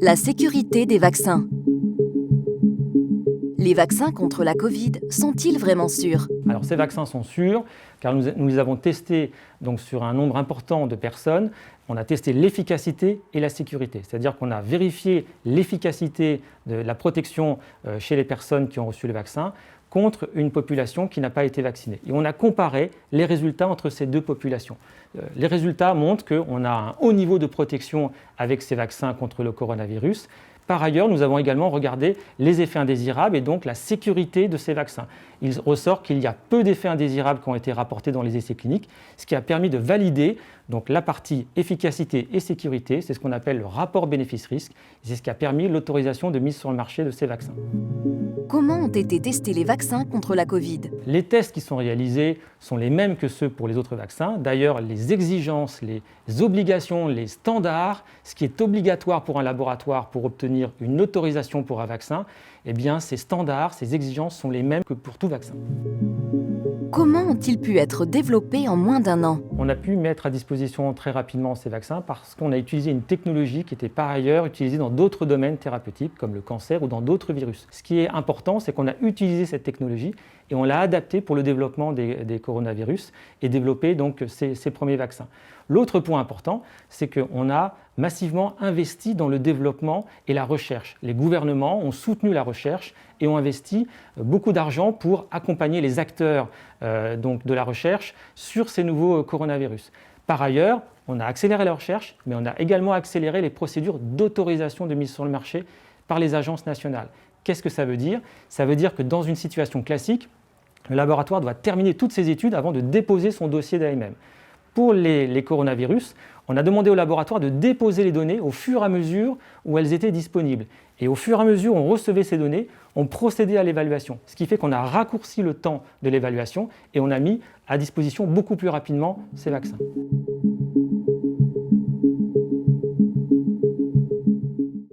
La sécurité des vaccins. Les vaccins contre la Covid sont-ils vraiment sûrs? Alors ces vaccins sont sûrs car nous les avons testés donc, sur un nombre important de personnes. On a testé l'efficacité et la sécurité, c'est-à-dire qu'on a vérifié l'efficacité de la protection chez les personnes qui ont reçu le vaccin contre une population qui n'a pas été vaccinée. Et on a comparé les résultats entre ces deux populations. Les résultats montrent qu'on a un haut niveau de protection avec ces vaccins contre le coronavirus. Par ailleurs, nous avons également regardé les effets indésirables et donc la sécurité de ces vaccins. Il ressort qu'il y a peu d'effets indésirables qui ont été rapportés dans les essais cliniques, ce qui a permis de valider donc, la partie efficacité et sécurité. C'est ce qu'on appelle le rapport bénéfice-risque. C'est ce qui a permis l'autorisation de mise sur le marché de ces vaccins. Comment ont été testés les vaccins contre la Covid? Les tests qui sont réalisés sont les mêmes que ceux pour les autres vaccins. D'ailleurs, les exigences, les obligations, les standards, ce qui est obligatoire pour un laboratoire pour obtenir une autorisation pour un vaccin, eh bien, ces standards, ces exigences sont les mêmes que pour tout vaccin. Comment ont-ils pu être développés en moins d'1 an? On a pu mettre à disposition très rapidement ces vaccins parce qu'on a utilisé une technologie qui était par ailleurs utilisée dans d'autres domaines thérapeutiques comme le cancer ou dans d'autres virus. Ce qui est important, c'est qu'on a utilisé cette technologie et on l'a adaptée pour le développement des coronavirus et développé donc ces premiers vaccins. L'autre point important, c'est qu'on a massivement investi dans le développement et la recherche. Les gouvernements ont soutenu la recherche et ont investi beaucoup d'argent pour accompagner les acteurs donc de la recherche sur ces nouveaux coronavirus. Par ailleurs, on a accéléré la recherche, mais on a également accéléré les procédures d'autorisation de mise sur le marché par les agences nationales. Qu'est-ce que ça veut dire? Ça veut dire que dans une situation classique, le laboratoire doit terminer toutes ses études avant de déposer son dossier d'AMM. Pour les coronavirus, on a demandé au laboratoire de déposer les données au fur et à mesure où elles étaient disponibles. Et au fur et à mesure où on recevait ces données, on procédait à l'évaluation. Ce qui fait qu'on a raccourci le temps de l'évaluation et on a mis à disposition beaucoup plus rapidement ces vaccins.